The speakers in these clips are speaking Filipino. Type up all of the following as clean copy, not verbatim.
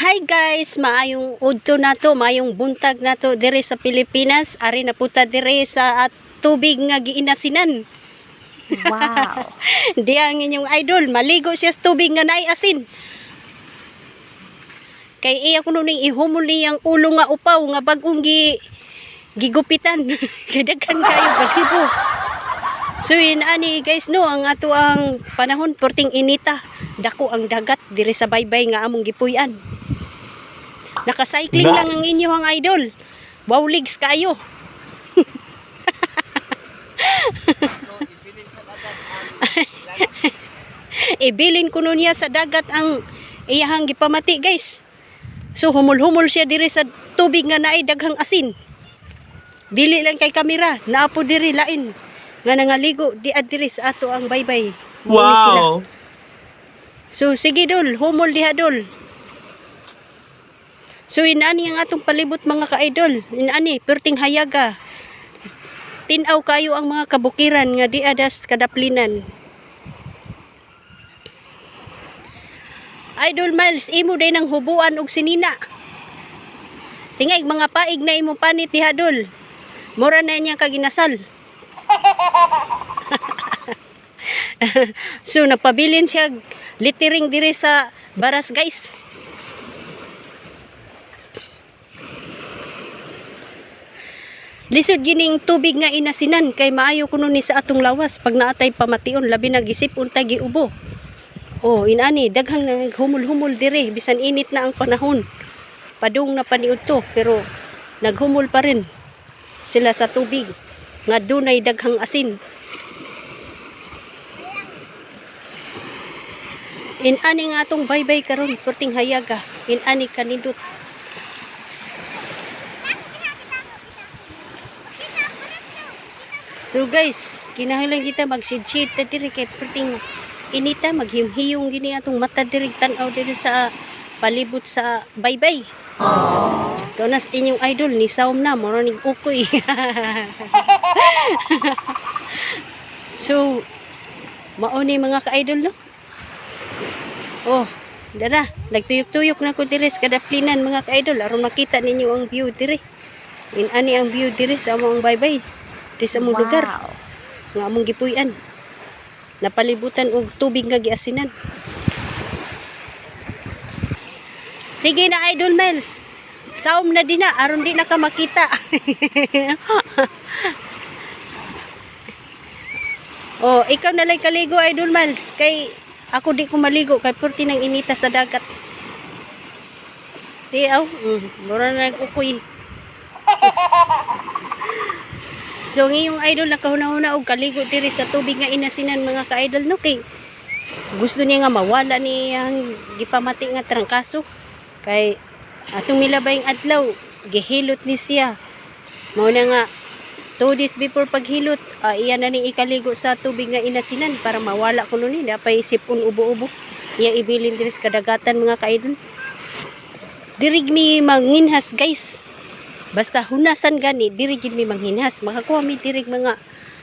Hi guys, maayong udto na to, maayong buntag na to dire sa Pilipinas. Ari na puta dire sa tubig nga giinasinan. Wow. Di ang inyong idol, maligo siya sa tubig nga naay asin. Kay iya kuno ning ihumol niyang ulo nga upaw nga bagong gigupitan. Kay daghan kayo balibo. So yun ani guys no, ang ato ang panahon porting inita. Dako ang dagat dire sa baybay nga among gipuy-an. Naka-cycling lang ang inyong idol. Wow, legs kayo. Ibilin kuno niya sa dagat ang iyahang gipamati guys. So humul-humul siya diri sa tubig nga naay daghang asin. Dili lang kay kamera, naapo diri lain nga nangaligo di adiri sa ato ang baybay. Wow. So sige dol, humol diha dol. So inani ang atong palibot mga ka-idol. Inani perting hayaga. Tinaw kayo ang mga kabukiran nga di adas kadaplinan. Idol Miles, imo day nang hubuan og sinina. Tingay mga paig na imong panit diha dol. Mura na niya kaginasal. So nagpabilin siya littering diri sa baras guys. Lisod gining tubig nga inasinan kay maayo kuno ni sa atong lawas pag naatay pamation labi na gisip unta giubo. Oh, inani daghang naghumul-humul dire bisan init na ang panahon. Padung na paniud to pero naghumul pa rin sila sa tubig nga dunay daghang asin. Inani nga atong baybay karon perting hayaga. Inani kanindot. So guys, kinahanglan kita mag-shade diri kay perting inita maghimhiyong gini atong mata diri tan-aw diri sa palibot sa baybay. Tunas inyong idol ni Saum na moro ning ukoy. So mao ni mga ka-idol no. Oh, dara, nagtuyok-tuyok na ko diri sa kadaplinan mga ka-idol aron makita ninyo ang view diri. Inani ang view diri sa among baybay. Di sa among lugar nga among gipuy-an napalibutan og tubig nga giasinan. Sige na Idol Miles, saum na din na aron di na ka makita. Oh, ikaw na lay kaligo Idol Miles kay ako di ko maligo kay purti nang inita sa dagat. Di aw, mura na nag-ukoy. So ngayong idol nakahuna-huna og kaligo diri sa tubig nga inasinan mga ka-idol no kay gusto niya nga mawala niyang gipamati nga trangkaso kay atong milabayng adlaw gihilot ni siya. Mao na nga 2 days before paghilot iya na ni ikaligo sa tubig nga inasinan para mawala kuno ni dapay sipon ubo-ubo. Iya ibilin diri sa kadagatan mga ka-idol. Dirig mi manginhas guys. Basta hunasan gani, diri gid mi manghinhas. Makakuha mi diri mga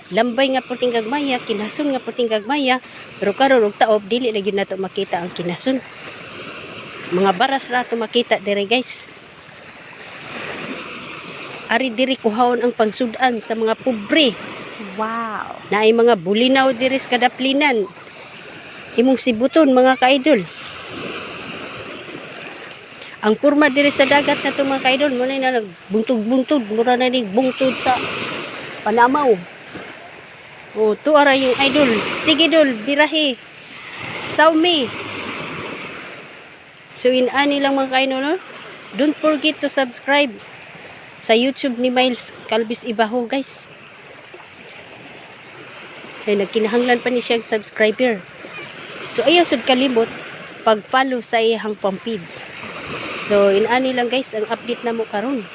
lambay nga puting gagmaya, kinason nga puting gagmaya. Pero karon og taob dili lagi nato makita ang kinason. Mga baras ra to makita diri guys. Ari diri kuhaon ang pangsudan sa mga pobre. Wow. Naay mga bulinaw diri sa kadaplinan. Imong sibuton mga ka-idol. Ang purma diri sa dagat na mga ka-idol mo na nagbuntog-buntog mura na ni bungtod sa Panamaw. Oh, tuara yung idol. Sige dol, birahe. Saumi. So inani lang mga ka-idol no? Don't forget to subscribe sa YouTube ni Miles Calvis Ibaho guys. Kaya nagkinahanglan pa ni siyang subscriber. So ayaw sud kalimot pag-follow sa iyang page. So inani lang guys ang update na mo karon.